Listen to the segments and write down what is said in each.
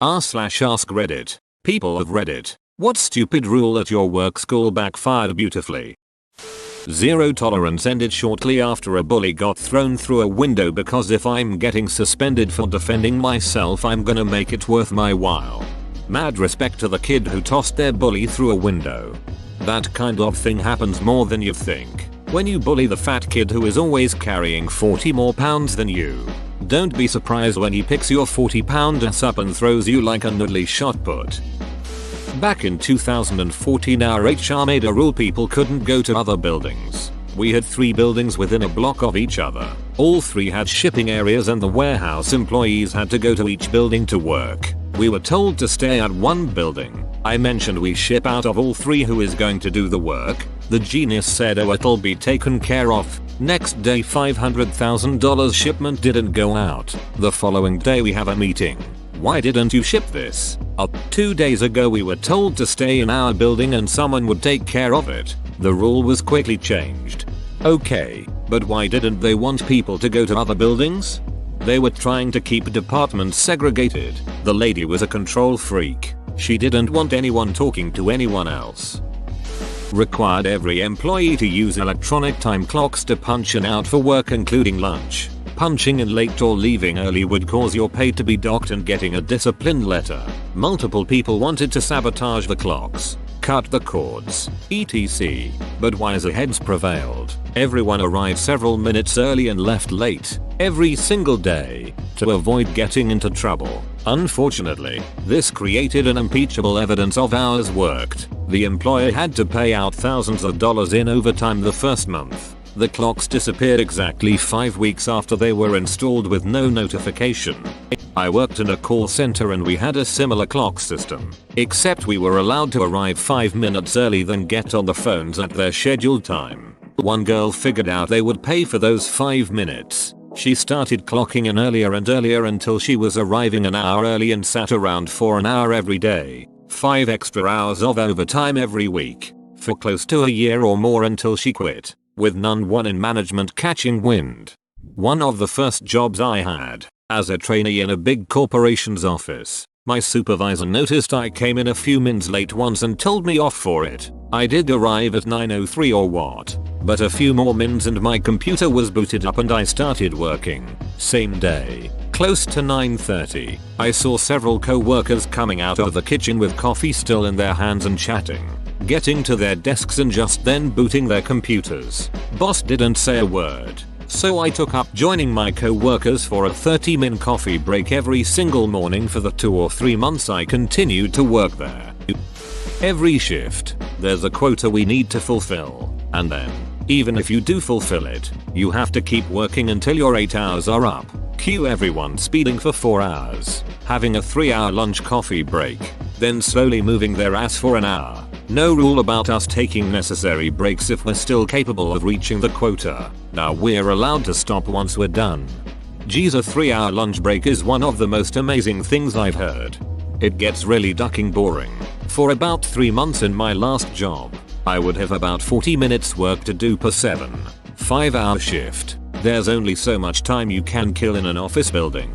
r/ask Reddit. People of Reddit, what stupid rule at your work school backfired beautifully? Zero tolerance ended shortly after a bully got thrown through a window because if I'm getting suspended for defending myself I'm gonna make it worth my while. Mad respect to the kid who tossed their bully through a window. That kind of thing happens more than you think. When you bully the fat kid who is always carrying 40 more pounds than you. Don't be surprised when he picks your 40-pound ass up and throws you like a noodly shot put. Back in 2014 our HR made a rule people couldn't go to other buildings. We had 3 buildings within a block of each other. All 3 had shipping areas and the warehouse employees had to go to each building to work. We were told to stay at one building. I mentioned we ship out of all 3, who is going to do the work? The genius said, oh, it'll be taken care of. Next day $500,000 shipment didn't go out. The following day we have a meeting. Why didn't you ship this? 2 days ago we were told to stay in our building and someone would take care of it. The rule was quickly changed. Okay, but why didn't they want people to go to other buildings? They were trying to keep departments segregated. The lady was a control freak. She didn't want anyone talking to anyone else. Required every employee to use electronic time clocks to punch in out for work including lunch. Punching in late or leaving early would cause your pay to be docked and getting a discipline letter. Multiple people wanted to sabotage the clocks, cut the cords, etc. But wiser heads prevailed. Everyone arrived several minutes early and left late, every single day, to avoid getting into trouble. Unfortunately, this created an impeachable evidence of hours worked. The employer had to pay out thousands of dollars in overtime the first month. The clocks disappeared exactly 5 weeks after they were installed with no notification. I worked in a call center and we had a similar clock system, except we were allowed to arrive 5 minutes early then get on the phones at their scheduled time. One girl figured out they would pay for those 5 minutes. She started clocking in earlier and earlier until she was arriving an hour early and sat around for an hour every day. 5 extra hours of overtime every week. For close to a year or more until she quit, with none one in management catching wind. One of the first jobs I had, as a trainee in a big corporation's office, my supervisor noticed I came in a few minutes late once and told me off for it. I did arrive at 9:03 or what, but a few more minutes and my computer was booted up and I started working. Same day, close to 9:30, I saw several co-workers coming out of the kitchen with coffee still in their hands and chatting, getting to their desks and just then booting their computers. Boss didn't say a word, so I took up joining my co-workers for a 30-minute coffee break every single morning for the 2 or 3 months I continued to work there. Every shift, there's a quota we need to fulfill, and then, even if you do fulfill it, you have to keep working until your 8 hours are up. Cue everyone speeding for 4 hours, having a 3-hour lunch coffee break, then slowly moving their ass for an hour. No rule about us taking necessary breaks if we're still capable of reaching the quota. Now we're allowed to stop once we're done. Geez, a 3-hour lunch break is one of the most amazing things I've heard. It gets really ducking boring. For about 3 months in my last job, I would have about 40 minutes work to do per 5-hour shift. There's only so much time you can kill in an office building.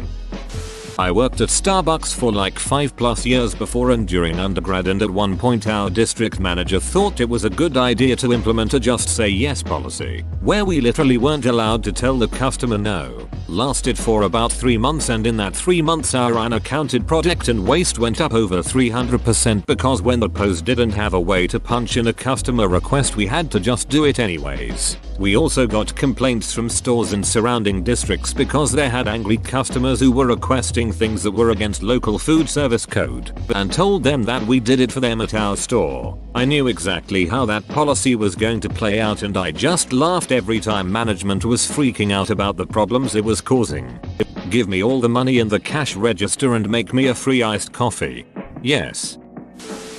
I worked at Starbucks for like 5+ years before and during undergrad, and at one point our district manager thought it was a good idea to implement a just say yes policy, where we literally weren't allowed to tell the customer no. Lasted for about 3 months, and in that 3 months our unaccounted product and waste went up over 300% because when the post didn't have a way to punch in a customer request we had to just do it anyways. We also got complaints from stores in surrounding districts because they had angry customers who were requesting things that were against local food service code, and told them that we did it for them at our store. I knew exactly how that policy was going to play out, and I just laughed every time management was freaking out about the problems it was causing. Give me all the money in the cash register and make me a free iced coffee. Yes.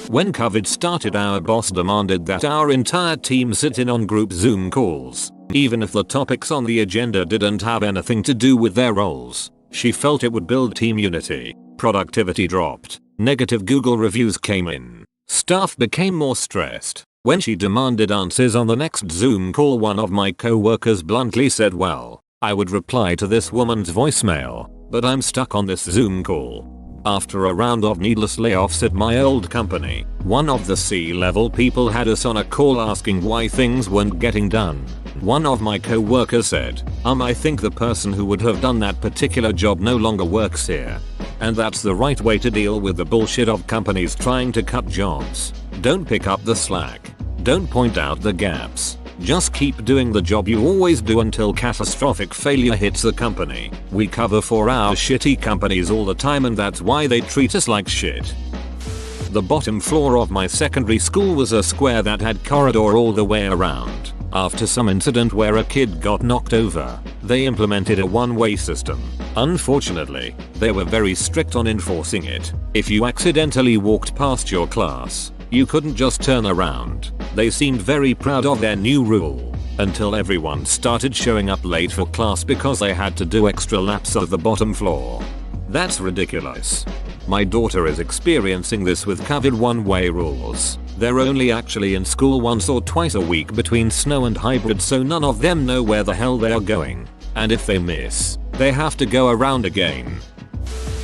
When COVID started, our boss demanded that our entire team sit in on group Zoom calls, even if the topics on the agenda didn't have anything to do with their roles. She felt it would build team unity. Productivity dropped. Negative Google reviews came in. Staff became more stressed. When she demanded answers on the next Zoom call, one of my co-workers bluntly said, "Well, I would reply to this woman's voicemail, but I'm stuck on this Zoom call." After a round of needless layoffs at my old company, one of the C-level people had us on a call asking why things weren't getting done. One of my co-workers said, I think the person who would have done that particular job no longer works here. And that's the right way to deal with the bullshit of companies trying to cut jobs. Don't pick up the slack. Don't point out the gaps. Just keep doing the job you always do until catastrophic failure hits the company. We cover for our shitty companies all the time, and that's why they treat us like shit. The bottom floor of my secondary school was a square that had corridor all the way around. After some incident where a kid got knocked over, they implemented a one-way system. Unfortunately, they were very strict on enforcing it. If you accidentally walked past your class, you couldn't just turn around. They seemed very proud of their new rule, until everyone started showing up late for class because they had to do extra laps of the bottom floor. That's ridiculous. My daughter is experiencing this with COVID one-way rules. They're only actually in school once or twice a week between snow and hybrid, so none of them know where the hell they are going. And if they miss, they have to go around again.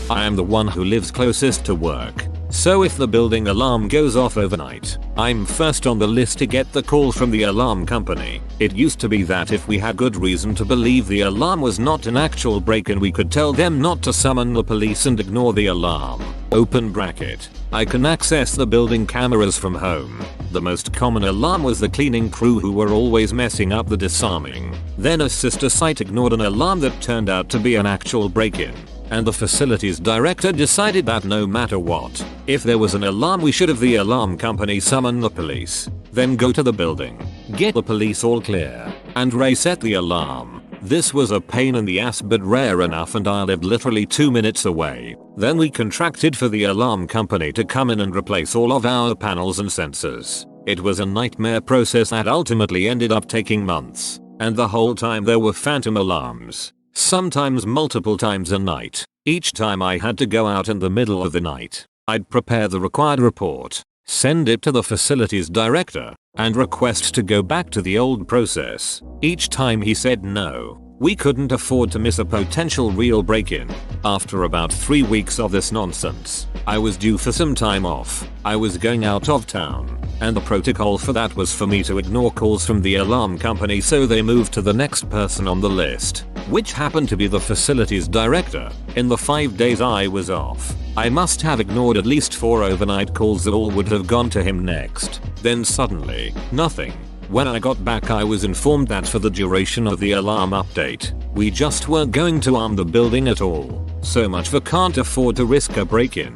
I am the one who lives closest to work, so if the building alarm goes off overnight, I'm first on the list to get the call from the alarm company. It used to be that if we had good reason to believe the alarm was not an actual break-in, we could tell them not to summon the police and ignore the alarm. Open bracket. I can access the building cameras from home. The most common alarm was the cleaning crew who were always messing up the disarming. Then a sister site ignored an alarm that turned out to be an actual break-in. And the facilities director decided that no matter what, if there was an alarm, we should have the alarm company summon the police, then go to the building, get the police all clear, and reset the alarm. This was a pain in the ass but rare enough, and I lived literally 2 minutes away. Then we contracted for the alarm company to come in and replace all of our panels and sensors. It was a nightmare process that ultimately ended up taking months, and the whole time there were phantom alarms. Sometimes multiple times a night. Each time I had to go out in the middle of the night. I'd prepare the required report, send it to the facilities director, and request to go back to the old process. Each time he said no. We couldn't afford to miss a potential real break-in. After about 3 weeks of this nonsense, I was due for some time off. I was going out of town, and the protocol for that was for me to ignore calls from the alarm company, so they moved to the next person on the list, which happened to be the facilities director. In the 5 days I was off, I must have ignored at least 4 overnight calls that all would have gone to him next. Then suddenly, nothing. When I got back, I was informed that for the duration of the alarm update, we just weren't going to arm the building at all. So much for can't afford to risk a break-in.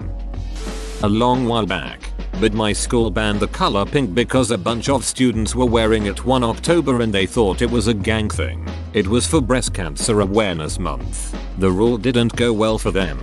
A long while back, but my school banned the color pink because a bunch of students were wearing it one October and they thought it was a gang thing. It was for Breast Cancer Awareness Month. The rule didn't go well for them.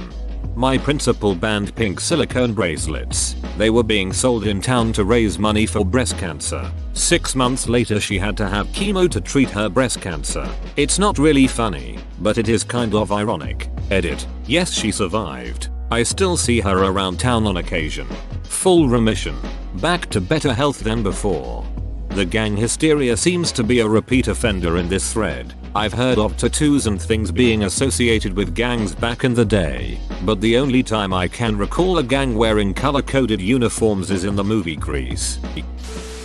My principal banned pink silicone bracelets. They were being sold in town to raise money for breast cancer. 6 months later she had to have chemo to treat her breast cancer. It's not really funny, but it is kind of ironic. Edit. Yes, she survived. I still see her around town on occasion. Full remission. Back to better health than before. The gang hysteria seems to be a repeat offender in this thread. I've heard of tattoos and things being associated with gangs back in the day, but the only time I can recall a gang wearing color-coded uniforms is in the movie Grease.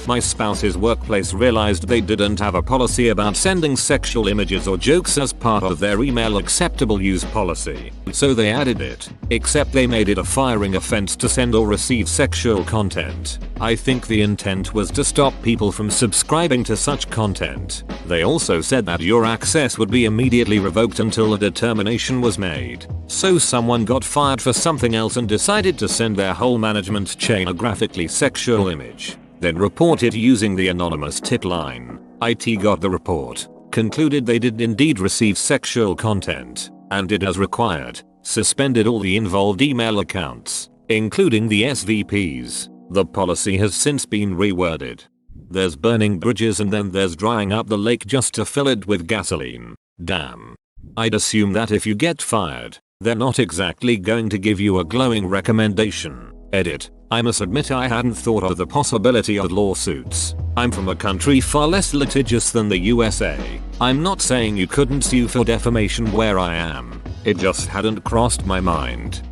My spouse's workplace realized they didn't have a policy about sending sexual images or jokes as part of their email acceptable use policy, so they added it, except they made it a firing offense to send or receive sexual content. I think the intent was to stop people from subscribing to such content. They also said that your access would be immediately revoked until a determination was made. So someone got fired for something else and decided to send their whole management chain a graphically sexual image. Then report it using the anonymous tip line. IT got the report, concluded they did indeed receive sexual content, and did as required, suspended all the involved email accounts, including the SVPs. The policy has since been reworded. There's burning bridges and then there's drying up the lake just to fill it with gasoline. Damn. I'd assume that if you get fired, they're not exactly going to give you a glowing recommendation. Edit. I must admit I hadn't thought of the possibility of lawsuits. I'm from a country far less litigious than the USA. I'm not saying you couldn't sue for defamation where I am. It just hadn't crossed my mind.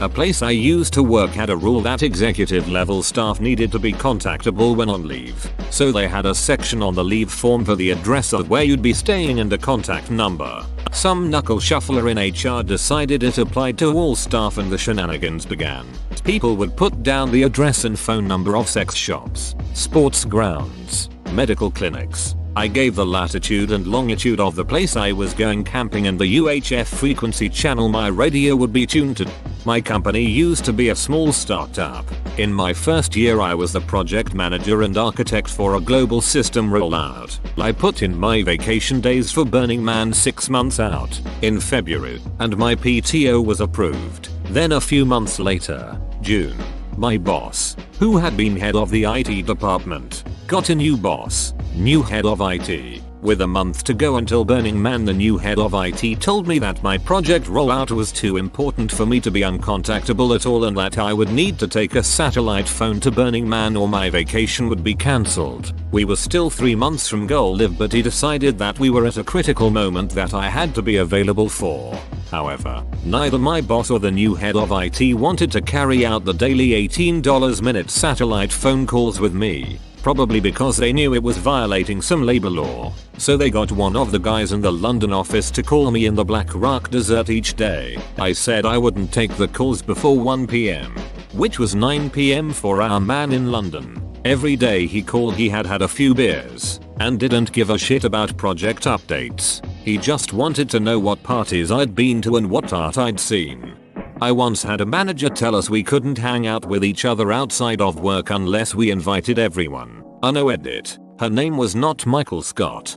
A place I used to work had a rule that executive level staff needed to be contactable when on leave, so they had a section on the leave form for the address of where you'd be staying and a contact number. Some knuckle shuffler in HR decided it applied to all staff and the shenanigans began. People would put down the address and phone number of sex shops, sports grounds, medical clinics. I gave the latitude and longitude of the place I was going camping and the UHF frequency channel my radio would be tuned to. My company used to be a small startup. In my first year I was the project manager and architect for a global system rollout. I put in my vacation days for Burning Man 6 months out in February and my PTO was approved. Then a few months later, June, my boss, who had been head of the IT department, got a new boss, new head of IT. With a month to go until Burning Man, the new head of IT told me that my project rollout was too important for me to be uncontactable at all and that I would need to take a satellite phone to Burning Man or my vacation would be cancelled. We were still 3 months from go live, but he decided that we were at a critical moment that I had to be available for. However, neither my boss or the new head of IT wanted to carry out the daily $18 minute satellite phone calls with me. Probably because they knew it was violating some labor law. So they got one of the guys in the London office to call me in the Black Rock Desert each day. I said I wouldn't take the calls before 1 PM, which was 9 PM for our man in London. Every day he called he had had a few beers and didn't give a shit about project updates. He just wanted to know what parties I'd been to and what art I'd seen. I once had a manager tell us we couldn't hang out with each other outside of work unless we invited everyone. No edit. Her name was not Michael Scott.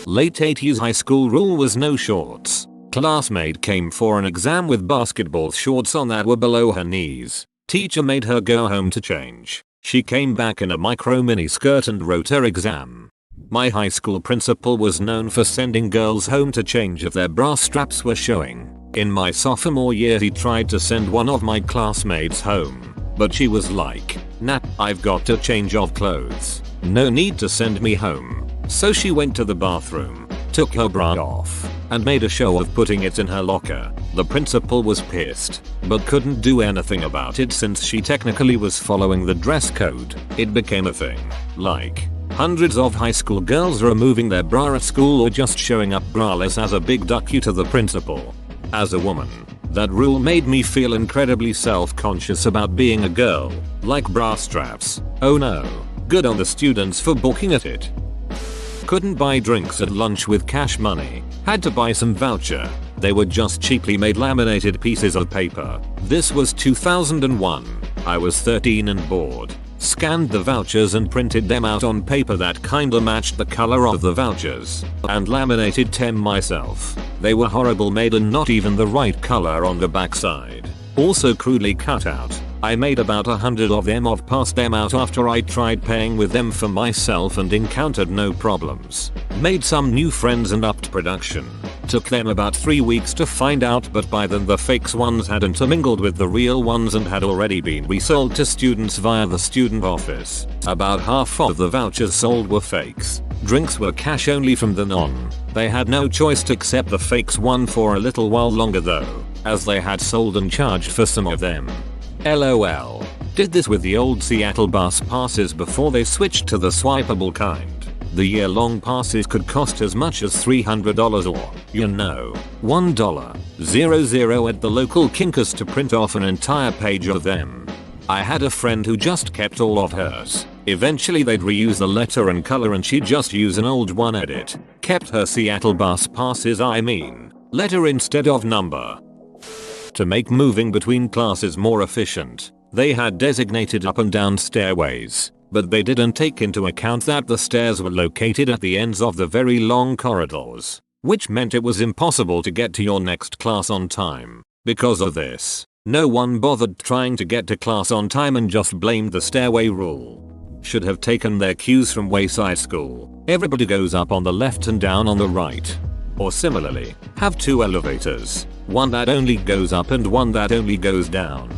Late 80s high school rule was no shorts. Classmate came for an exam with basketball shorts on that were below her knees. Teacher made her go home to change. She came back in a micro mini skirt and wrote her exam. My high school principal was known for sending girls home to change if their bra straps were showing. In my sophomore year he tried to send one of my classmates home, but she was like, "Nah, I've got to change of clothes. No need to send me home." So she went to the bathroom, took her bra off, and made a show of putting it in her locker. The principal was pissed, but couldn't do anything about it since she technically was following the dress code. It became a thing. Like, hundreds of high school girls removing their bra at school or just showing up braless as a big duck you to the principal. As a woman, that rule made me feel incredibly self-conscious about being a girl. Like bra straps. Oh no. Good on the students for balking at it. Couldn't buy drinks at lunch with cash money. Had to buy some voucher. They were just cheaply made laminated pieces of paper. This was 2001. I was 13 and bored. Scanned the vouchers and printed them out on paper that kinda matched the color of the vouchers, and laminated 10 myself. They were horrible made and not even the right color on the backside. Also crudely cut out. I made about 100 of them. I've passed them out after I tried paying with them for myself and encountered no problems. Made some new friends and upped production. Took them about 3 weeks to find out, but by then the fakes ones had intermingled with the real ones and had already been resold to students via the student office. About half of the vouchers sold were fakes. Drinks were cash only from then on. They had no choice to accept the fakes one for a little while longer though, as they had sold and charged for some of them. LOL. Did this with the old Seattle bus passes before they switched to the swipeable kind. The year-long passes could cost as much as $300 or, $1.00 at the local Kinkers to print off an entire page of them. I had a friend who just kept all of hers. Eventually they'd reuse the letter and color and she'd just use an old one edit. Kept her Seattle bus passes, letter instead of number. To make moving between classes more efficient, they had designated up and down stairways, but they didn't take into account that the stairs were located at the ends of the very long corridors, which meant it was impossible to get to your next class on time. Because of this, no one bothered trying to get to class on time and just blamed the stairway rule. Should have taken their cues from Wayside School. Everybody goes up on the left and down on the right. Or similarly, have 2 elevators, one that only goes up and one that only goes down.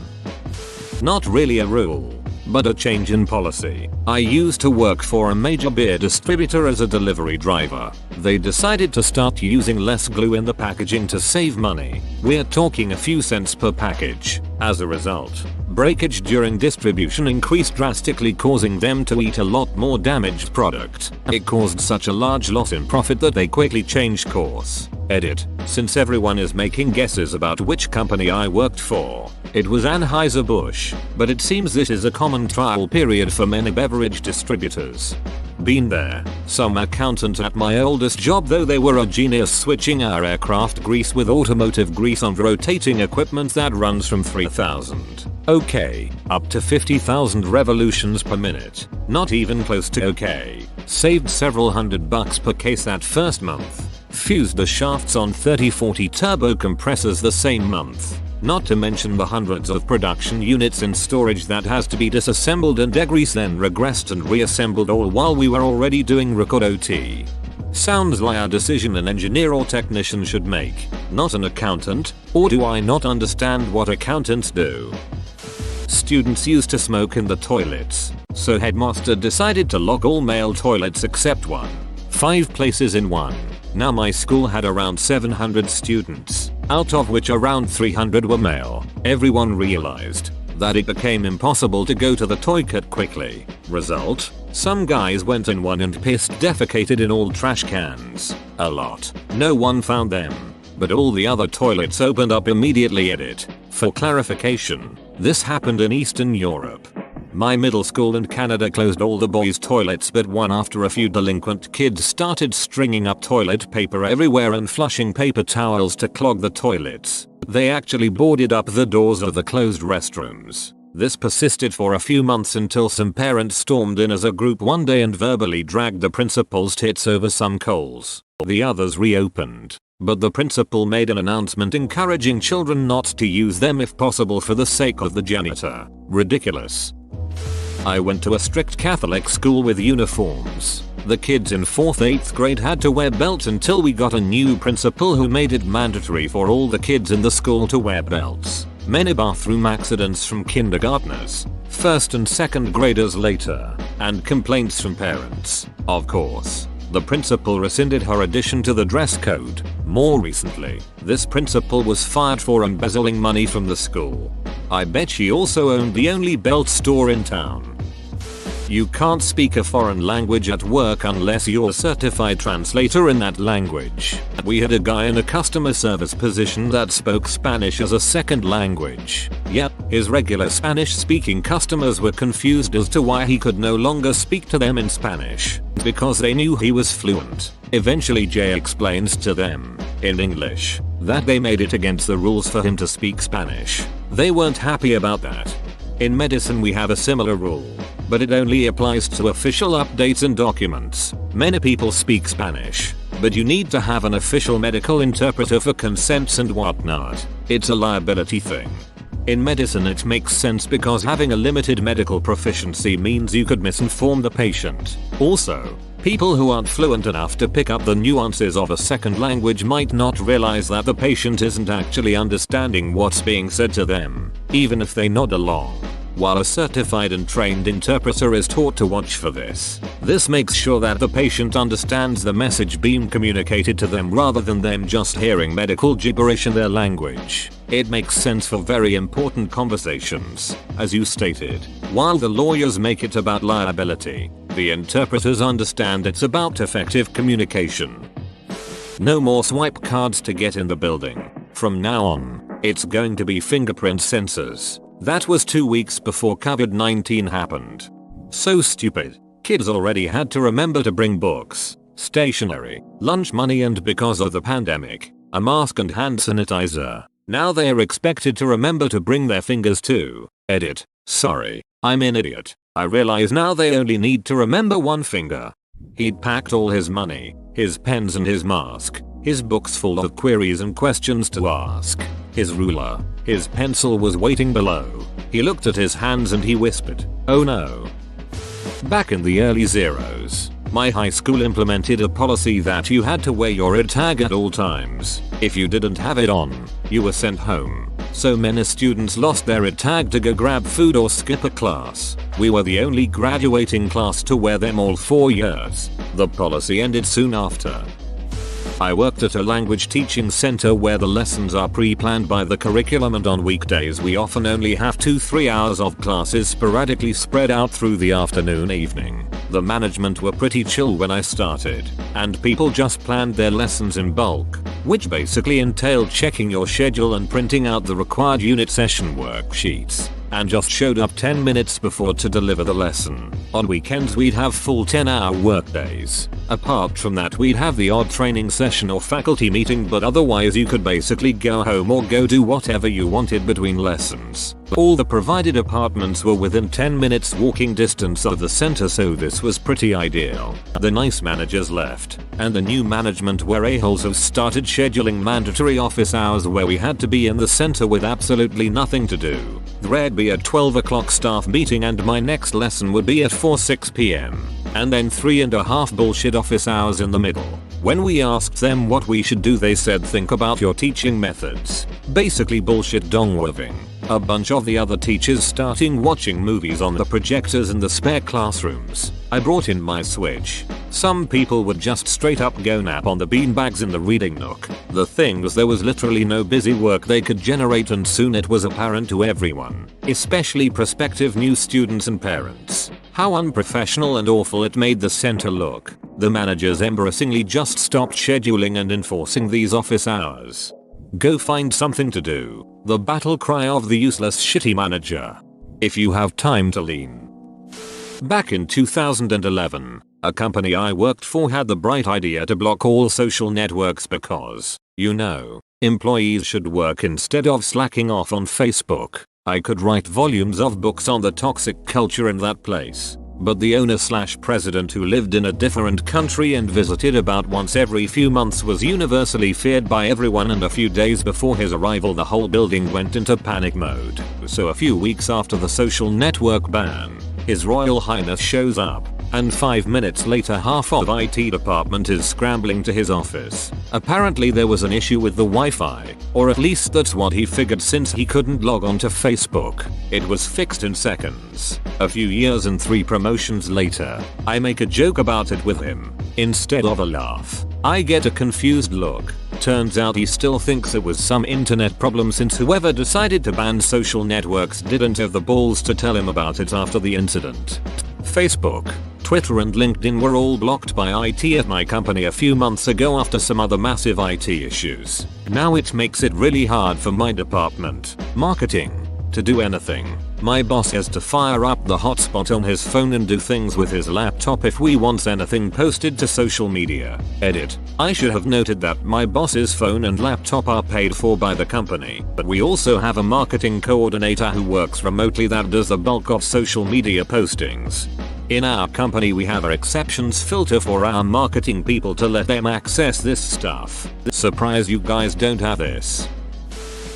Not really a rule, but a change in policy. I used to work for a major beer distributor as a delivery driver. They decided to start using less glue in the packaging to save money. We're talking a few cents per package. As a result, breakage during distribution increased drastically, causing them to eat a lot more damaged product. It caused such a large loss in profit that they quickly changed course. Edit. Since everyone is making guesses about which company I worked for, it was Anheuser-Busch, but it seems this is a common trial period for many beverage distributors. Been there. Some accountant at my oldest job, though they were a genius, switching our aircraft grease with automotive grease on rotating equipment that runs from 3,000. Okay, up to 50,000 revolutions per minute. Not even close to okay. Saved several $100 per case that first month. Fused the shafts on 3040 turbo compressors the same month. Not to mention the hundreds of production units in storage that has to be disassembled and degreased, then regressed and reassembled, all while we were already doing record OT. Sounds like a decision an engineer or technician should make, not an accountant. Or do I not understand what accountants do? Students used to smoke in the toilets, so headmaster decided to lock all male toilets except one. 5 places in one. Now my school had around 700 students, out of which around 300 were male. Everyone realized that it became impossible to go to the toilet quickly. Result? Some guys went in one and defecated in all trash cans. A lot. No one found them, but all the other toilets opened up immediately. Edit. For clarification, this happened in Eastern Europe. My middle school in Canada closed all the boys' toilets but one after a few delinquent kids started stringing up toilet paper everywhere and flushing paper towels to clog the toilets. They actually boarded up the doors of the closed restrooms. This persisted for a few months until some parents stormed in as a group one day and verbally dragged the principal's tits over some coals. The others reopened, but the principal made an announcement encouraging children not to use them if possible for the sake of the janitor. Ridiculous. I went to a strict Catholic school with uniforms. The kids in 4th 8th grade had to wear belts until we got a new principal who made it mandatory for all the kids in the school to wear belts. Many bathroom accidents from kindergartners, 1st and 2nd graders later, and complaints from parents. Of course, the principal rescinded her addition to the dress code. More recently, this principal was fired for embezzling money from the school. I bet she also owned the only belt store in town. You can't speak a foreign language at work unless you're a certified translator in that language. We had a guy in a customer service position that spoke Spanish as a second language. Yep, his regular Spanish speaking customers were confused as to why he could no longer speak to them in Spanish, because they knew he was fluent. Eventually Jay explains to them, in English, that they made it against the rules for him to speak Spanish. They weren't happy about that. In medicine we have a similar rule, but it only applies to official updates and documents. Many people speak Spanish, but you need to have an official medical interpreter for consents and whatnot. It's a liability thing. In medicine it makes sense because having a limited medical proficiency means you could misinform the patient. Also, people who aren't fluent enough to pick up the nuances of a second language might not realize that the patient isn't actually understanding what's being said to them, even if they nod along. While a certified and trained interpreter is taught to watch for this. This makes sure that the patient understands the message being communicated to them rather than them just hearing medical gibberish in their language. It makes sense for very important conversations, as you stated. While the lawyers make it about liability, the interpreters understand it's about effective communication. No more swipe cards to get in the building. From now on, it's going to be fingerprint sensors. That was 2 weeks before COVID-19 happened. So stupid. Kids already had to remember to bring books, stationery, lunch money, and because of the pandemic, a mask and hand sanitizer. Now they are expected to remember to bring their fingers too. Edit. Sorry, I'm an idiot. I realize now they only need to remember one finger. He'd packed all his money, his pens and his mask, his books full of queries and questions to ask, his ruler, his pencil was waiting below. He looked at his hands and he whispered, "Oh no." Back in the early zeros, my high school implemented a policy that you had to wear your red tag at all times. If you didn't have it on, you were sent home. So many students lost their tag to go grab food or skip a class. We were the only graduating class to wear them all 4 years. The policy ended soon after. I worked at a language teaching center where the lessons are pre-planned by the curriculum, and on weekdays we often only have 2-3 hours of classes sporadically spread out through the afternoon evening. The management were pretty chill when I started, and people just planned their lessons in bulk, which basically entailed checking your schedule and printing out the required unit session worksheets, and just showed up 10 minutes before to deliver the lesson. On weekends we'd have full 10-hour workdays. Apart from that we'd have the odd training session or faculty meeting, but otherwise you could basically go home or go do whatever you wanted between lessons. All the provided apartments were within 10 minutes walking distance of the center, so this was pretty ideal. The nice managers left, and the new management were a-holes who started scheduling mandatory office hours where we had to be in the center with absolutely nothing to do. There'd be a 12 o'clock staff meeting and my next lesson would be at 4-6 p.m. and then 3.5 bullshit office hours in the middle. When we asked them what we should do, they said think about your teaching methods. Basically bullshit dong-waving. A bunch of the other teachers starting watching movies on the projectors in the spare classrooms. I brought in my Switch. Some people would just straight up go nap on the beanbags in the reading nook. The thing was, there was literally no busy work they could generate, and soon it was apparent to everyone, especially prospective new students and parents, how unprofessional and awful it made the center look. The managers embarrassingly just stopped scheduling and enforcing these office hours. Go find something to do. The battle cry of the useless shitty manager. If you have time to lean. Back in 2011, a company I worked for had the bright idea to block all social networks because, you know, employees should work instead of slacking off on Facebook. I could write volumes of books on the toxic culture in that place. But the owner/president, who lived in a different country and visited about once every few months, was universally feared by everyone, and a few days before his arrival the whole building went into panic mode. So a few weeks after the social network ban, His Royal Highness shows up, and 5 minutes later half of IT department is scrambling to his office. Apparently there was an issue with the Wi-Fi, or at least that's what he figured since he couldn't log on to Facebook. It was fixed in seconds. A few years and 3 promotions later, I make a joke about it with him. Instead of a laugh, I get a confused look. Turns out he still thinks it was some internet problem, since whoever decided to ban social networks didn't have the balls to tell him about it after the incident. Facebook, Twitter and LinkedIn were all blocked by IT at my company a few months ago after some other massive IT issues. Now it makes it really hard for my department, marketing, to do anything. My boss has to fire up the hotspot on his phone and do things with his laptop if we want anything posted to social media. Edit. I should have noted that my boss's phone and laptop are paid for by the company, but we also have a marketing coordinator who works remotely that does the bulk of social media postings. In our company we have an exceptions filter for our marketing people to let them access this stuff. Surprise you guys don't have this.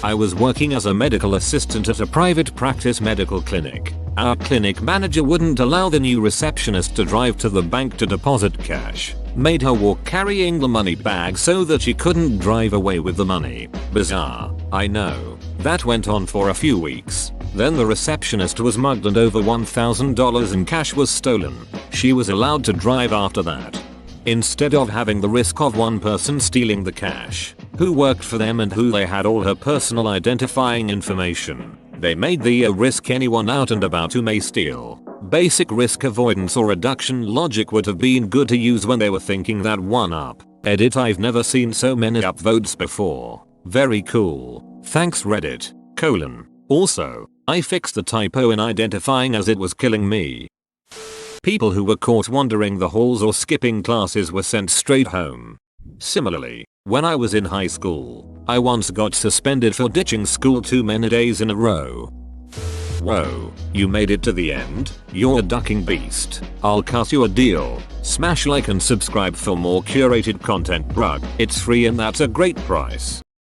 I was working as a medical assistant at a private practice medical clinic. Our clinic manager wouldn't allow the new receptionist to drive to the bank to deposit cash. Made her walk carrying the money bag so that she couldn't drive away with the money. Bizarre, I know. That went on for a few weeks. Then the receptionist was mugged and over $1,000 in cash was stolen. She was allowed to drive after that. Instead of having the risk of one person stealing the cash, who worked for them and who they had all her personal identifying information, they made the risk anyone out and about who may steal. Basic risk avoidance or reduction logic would have been good to use when they were thinking that one up. Edit. I've never seen so many upvotes before. Very cool. Thanks Reddit. : Also, I fixed the typo in identifying as it was killing me. People who were caught wandering the halls or skipping classes were sent straight home. Similarly, when I was in high school, I once got suspended for ditching school too many days in a row. Whoa, you made it to the end? You're a ducking beast. I'll cut you a deal. Smash like and subscribe for more curated content, bruh. It's free and that's a great price.